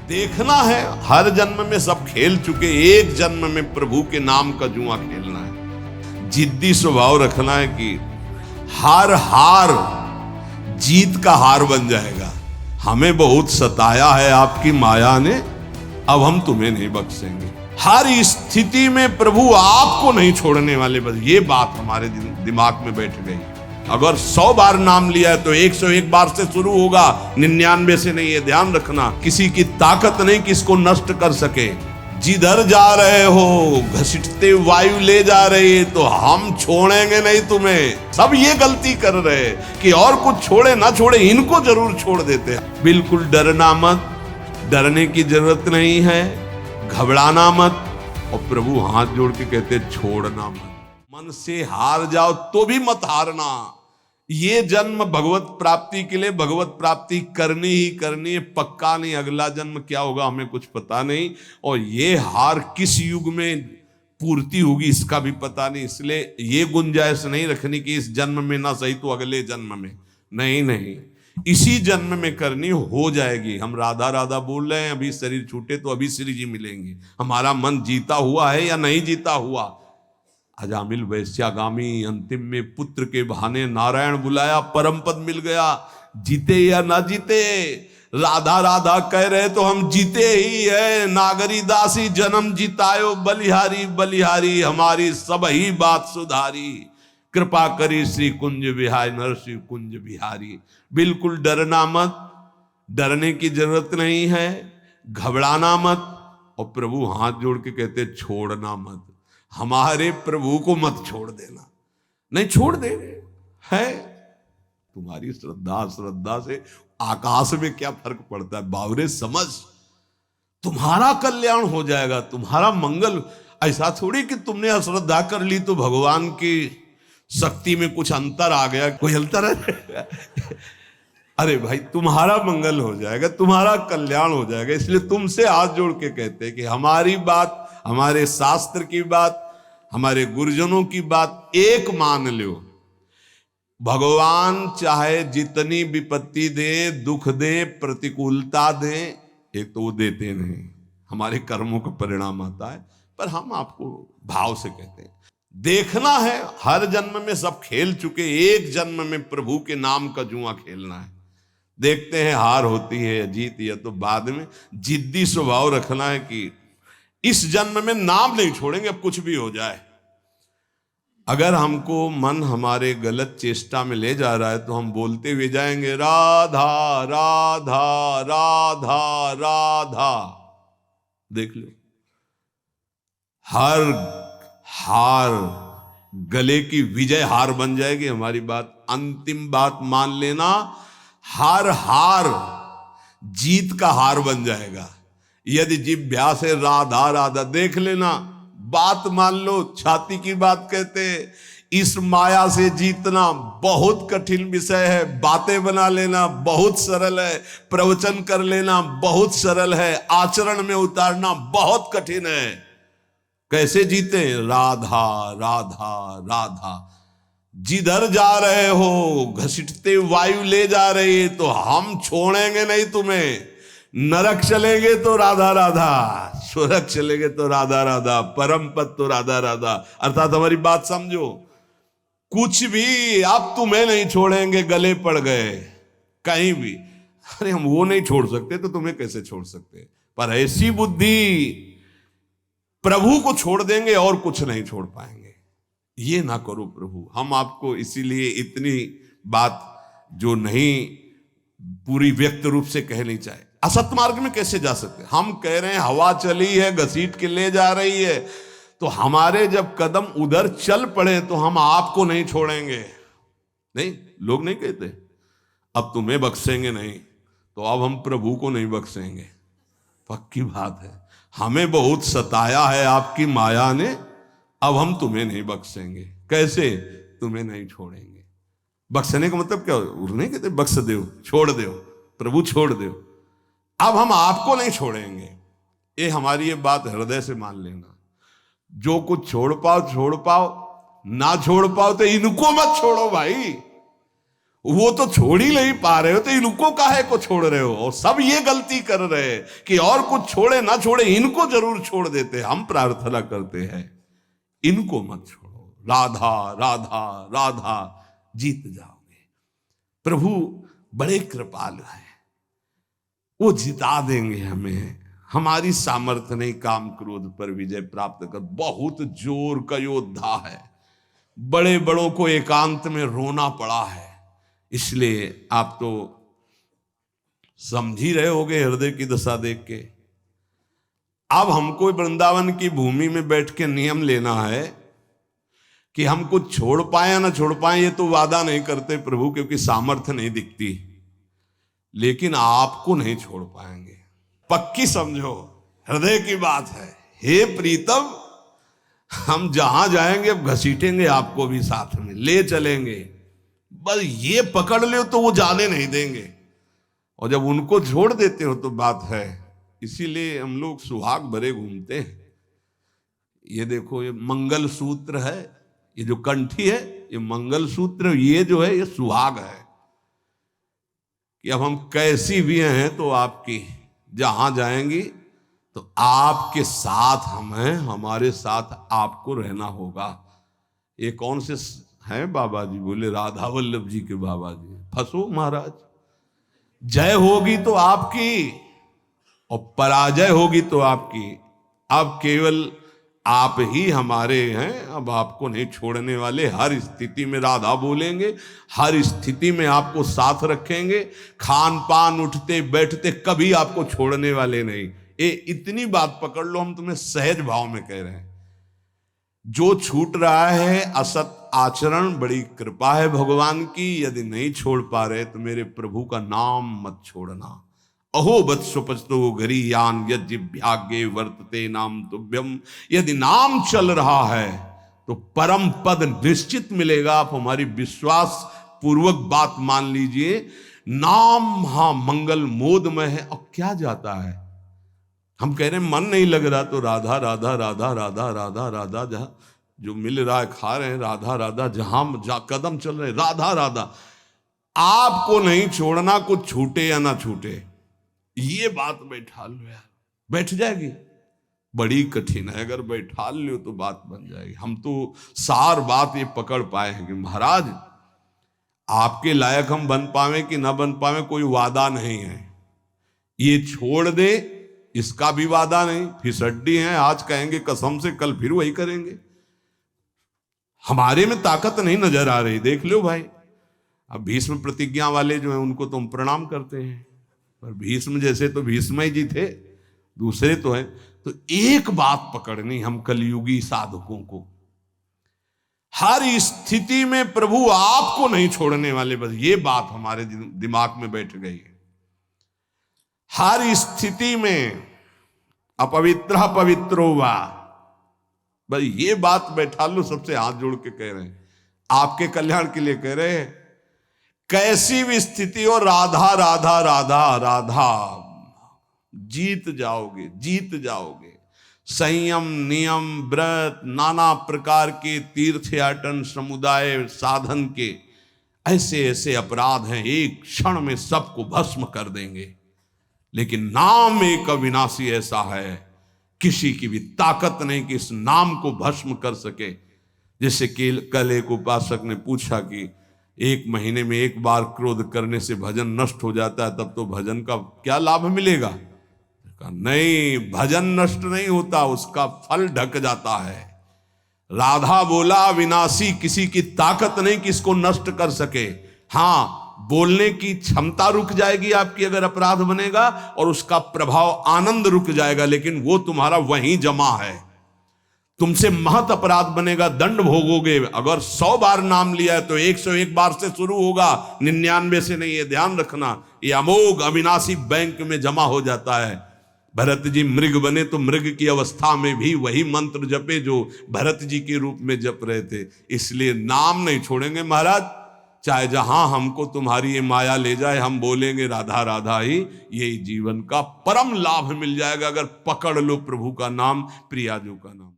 देखना है हर जन्म में सब खेल चुके, एक जन्म में प्रभु के नाम का जुआ खेलना है। जिद्दी स्वभाव रखना है कि हार हार जीत का हार बन जाएगा। हमें बहुत सताया है आपकी माया ने, अब हम तुम्हें नहीं बख्शेंगे। हर स्थिति में प्रभु आपको नहीं छोड़ने वाले, बस ये बात हमारे दिमाग में बैठ गई। अगर 100 बार नाम लिया है तो 101 बार से शुरू होगा, 99 से नहीं। ये ध्यान रखना, किसी की ताकत नहीं कि इसको नष्ट कर सके। जिधर जा रहे हो घसीटते वायु ले जा रही है, तो हम छोड़ेंगे नहीं तुम्हें। सब ये गलती कर रहे हैं कि और कुछ छोड़े ना छोड़े, इनको जरूर छोड़ देते हैं। बिल्कुल डरना मत, डरने की जरूरत नहीं है, घबराना मत। और प्रभु हाथ जोड़ के कहते छोड़ना मत। मन से हार जाओ तो भी मत हारना। ये जन्म भगवत प्राप्ति के लिए भगवत प्राप्ति करनी ही करनी है, पक्का नहीं अगला जन्म क्या होगा हमें कुछ पता नहीं। और ये हार किस युग में पूर्ति होगी इसका भी पता नहीं। इसलिए ये गुंजाइश नहीं रखनी कि इस जन्म में ना सही तो अगले जन्म में। नहीं नहीं, इसी जन्म में करनी हो जाएगी। हम राधा राधा बोल रहे हैं, अभी शरीर छूटे तो अभी श्री जी मिलेंगे। हमारा मन जीता हुआ है या नहीं जीता हुआ। अजामिल वैश्यागामी अंतिम में पुत्र के बहाने नारायण बुलाया, परम पद मिल गया। जीते या ना जीते, राधा राधा कह रहे तो हम जीते ही है। नागरी दासी जन्म जितायो, बलिहारी बलिहारी हमारी सब ही बात सुधारी। कृपा करी श्री कुंज बिहारी, नरसिंह कुंज बिहारी। बिल्कुल डरना मत, डरने की जरूरत नहीं है, घबराना मत। और प्रभु हाथ जोड़ के कहते छोड़ना मत। हमारे प्रभु को मत छोड़ देना। नहीं छोड़ दे है। तुम्हारी श्रद्धा से आकाश में क्या फर्क पड़ता है। बावरे समझ, तुम्हारा कल्याण हो जाएगा, तुम्हारा मंगल। ऐसा थोड़ी कि तुमने अश्रद्धा कर ली तो भगवान की शक्ति में कुछ अंतर आ गया। कोई अंतर है? अरे भाई, तुम्हारा मंगल हो जाएगा, तुम्हारा कल्याण हो जाएगा। इसलिए तुमसे हाथ जोड़ के कहते हैं कि हमारी बात, हमारे शास्त्र की बात, हमारे गुरुजनों की बात एक मान लो। भगवान चाहे जितनी विपत्ति दे, दुख दे, प्रतिकूलता दे, एक तो वो देते नहीं, हमारे कर्मों का परिणाम आता है। पर हम आपको भाव से कहते हैं, देखना है हर जन्म में सब खेल चुके, एक जन्म में प्रभु के नाम का जुआ खेलना है। देखते हैं हार होती है या जीत, या तो बाद में। जिद्दी स्वभाव रखना है कि इस जन्म में नाम नहीं छोड़ेंगे, अब कुछ भी हो जाए। अगर हमको मन हमारे गलत चेष्टा में ले जा रहा है तो हम बोलते हुए जाएंगे राधा राधा राधा राधा। देख लो, हर हार गले की विजय हार बन जाएगी हमारी बात। अंतिम बात मान लेना, हर हार जीत का हार बन जाएगा। यदि जिभ्या से राधा राधा, देख लेना, बात मान लो। छाती की बात कहते, इस माया से जीतना बहुत कठिन विषय है। बातें बना लेना बहुत सरल है, प्रवचन कर लेना बहुत सरल है, आचरण में उतारना बहुत कठिन है। कैसे जीते? राधा राधा राधा। जिधर जा रहे हो घसीटते वायु ले जा रही है, तो हम छोड़ेंगे नहीं तुम्हें। नरक चलेंगे तो राधा राधा, स्वर्ग चलेंगे तो राधा राधा, परम पद तो राधा राधा। अर्थात हमारी बात समझो, कुछ भी अब तुम्हें नहीं छोड़ेंगे। गले पड़ गए कहीं भी, अरे हम वो नहीं छोड़ सकते तो तुम्हें कैसे छोड़ सकते। पर ऐसी बुद्धि, प्रभु को छोड़ देंगे और कुछ नहीं छोड़ पाएंगे। ये ना करो प्रभु। हम आपको इसीलिए इतनी बात जो नहीं पूरी व्यक्त रूप से कह नहीं चाहे। असत मार्ग में कैसे जा सकते? हम कह रहे हैं हवा चली है, घसीट के ले जा रही है, तो हमारे जब कदम उधर चल पड़े तो हम आपको नहीं छोड़ेंगे। नहीं, लोग नहीं कहते अब तुम्हें बख्शेंगे नहीं, तो अब हम प्रभु को नहीं बख्शेंगे। पक्की बात है, हमें बहुत सताया है आपकी माया ने, अब हम तुम्हें नहीं बख्शेंगे। कैसे? तुम्हें नहीं छोड़ेंगे। बख्शने का मतलब क्या? नहीं कहते बख्श दो, छोड़ दो, प्रभु छोड़ दो। अब हम आपको नहीं छोड़ेंगे। ये हमारी ये बात हृदय से मान लेना। जो कुछ छोड़ पाओ छोड़ पाओ, ना छोड़ पाओ तो इनको मत छोड़ो भाई। वो तो छोड़ ही नहीं पा रहे हो, तो इनको काहे को छोड़ रहे हो? और सब ये गलती कर रहे हैं कि और कुछ छोड़े ना छोड़े, इनको जरूर छोड़ देते। हम प्रार्थना करते हैं इनको मत छोड़ो, राधा राधा राधा, जीत जाओगे। प्रभु बड़े कृपालु हैं, वो जिता देंगे हमें। हमारी सामर्थ्य नहीं काम क्रोध पर विजय प्राप्त कर, बहुत जोर का योद्धा है। बड़े बड़ों को एकांत में रोना पड़ा है, इसलिए आप तो समझ ही रहे होगे हृदय की दशा देख के। अब हमको वृंदावन की भूमि में बैठ के नियम लेना है कि हम कुछ छोड़ पाए या ना छोड़ पाए, ये तो वादा नहीं करते प्रभु, क्योंकि सामर्थ्य नहीं दिखती, लेकिन आपको नहीं छोड़ पाएंगे। पक्की समझो, हृदय की बात है। हे प्रीतम, हम जहां जाएंगे अब घसीटेंगे आपको भी साथ में ले चलेंगे, बस ये पकड़ लो तो वो जाने नहीं देंगे। और जब उनको छोड़ देते हो तो बात है। इसीलिए हम लोग सुहाग भरे घूमते हैं। ये देखो, ये मंगल सूत्र है, ये जो कंठी है ये मंगल सूत्र, ये जो है ये सुहाग है कि अब हम कैसी भी हैं तो आपकी, जहां जाएंगी तो आपके साथ हम हैं, हमारे साथ आपको रहना होगा। ये कौन से हैं बाबा जी? बोले राधा वल्लभ जी के बाबा जी। फंसो महाराज, जय होगी तो आपकी और पराजय होगी तो आपकी। अब केवल आप ही हमारे हैं, अब आपको नहीं छोड़ने वाले। हर स्थिति में राधा बोलेंगे, हर स्थिति में आपको साथ रखेंगे। खान पान उठते बैठते कभी आपको छोड़ने वाले नहीं। ये इतनी बात पकड़ लो, हम तुम्हें सहज भाव में कह रहे हैं। जो छूट रहा है असत आचरण, बड़ी कृपा है भगवान की। यदि नहीं छोड़ पा रहे तो मेरे प्रभु का नाम मत छोड़ना। अहो वत्सुपस्तो गरीयान यज्ञभाग्ये वर्तते नाम तुभ्यम। यदि नाम चल रहा है तो परम पद निश्चित मिलेगा। आप हमारी विश्वास पूर्वक बात मान लीजिए। नाम महामंगल मोदमय है। और क्या जाता है, हम कह रहे हैं मन नहीं लग रहा तो राधा राधा राधा राधा राधा राधा, जहां जो मिल रहा है खा रहे हैं, राधा राधा, जहां कदम चल रहे राधा राधा। आपको नहीं छोड़ना, कुछ छूटे या ना छूटे, ये बात बैठा लो यार, बैठ जाएगी। बड़ी कठिन है, अगर बैठा लो तो बात बन जाएगी। हम तो सार बात ये पकड़ पाए हैं कि महाराज आपके लायक हम बन पावे कि ना बन पावे कोई वादा नहीं है। ये छोड़ दे इसका भी वादा नहीं। फिसड्डी हैं, आज कहेंगे कसम से, कल फिर वही करेंगे। हमारे में ताकत नहीं नजर आ रही, देख लो भाई। अब भीष्म प्रतिज्ञा वाले जो हैं उनको तो हम प्रणाम करते हैं, पर भीष्म जैसे तो भीष्म ही जी थे, दूसरे तो हैं। तो एक बात पकड़नी हम कलयुगी साधकों को, हर स्थिति में प्रभु आपको नहीं छोड़ने वाले, बस ये बात हमारे दिमाग में बैठ गई है। हर स्थिति में अपवित्र पवित्रो वा, बस ये बात बैठा लो। सबसे हाथ जोड़ के कह रहे हैं, आपके कल्याण के लिए कह रहे हैं। कैसी भी स्थिति हो, राधा राधा राधा राधा, जीत जाओगे, जीत जाओगे। संयम, नियम, व्रत, नाना प्रकार के तीर्थयाटन, समुदाय साधन के ऐसे ऐसे अपराध हैं, एक क्षण में सबको भस्म कर देंगे। लेकिन नाम एक अविनाशी ऐसा है, किसी की भी ताकत नहीं कि इस नाम को भस्म कर सके। जैसे कि कल एक उपासक ने पूछा कि 1 महीने में 1 बार क्रोध करने से भजन नष्ट हो जाता है, तब तो भजन का क्या लाभ मिलेगा? कहा नहीं, भजन नष्ट नहीं होता, उसका फल ढक जाता है। राधा बोला अविनाशी, किसी की ताकत नहीं कि इसको नष्ट कर सके। हाँ, बोलने की क्षमता रुक जाएगी आपकी अगर अपराध बनेगा, और उसका प्रभाव आनंद रुक जाएगा, लेकिन वो तुम्हारा वहीं जमा है। तुमसे महत अपराध बनेगा, दंड भोगोगे। अगर 100 बार नाम लिया है तो 101 बार से शुरू होगा, 99 से नहीं। ये ध्यान रखना, ये अमोघ अविनाशी बैंक में जमा हो जाता है। भरत जी मृग बने तो मृग की अवस्था में भी वही मंत्र जपे जो भरत जी के रूप में जप रहे थे। इसलिए नाम नहीं छोड़ेंगे महाराज, चाहे जहां हमको तुम्हारी ये माया ले जाए, हम बोलेंगे राधा राधा ही। यही जीवन का परम लाभ मिल जाएगा अगर पकड़ लो प्रभु का नाम, प्रियाजू का नाम।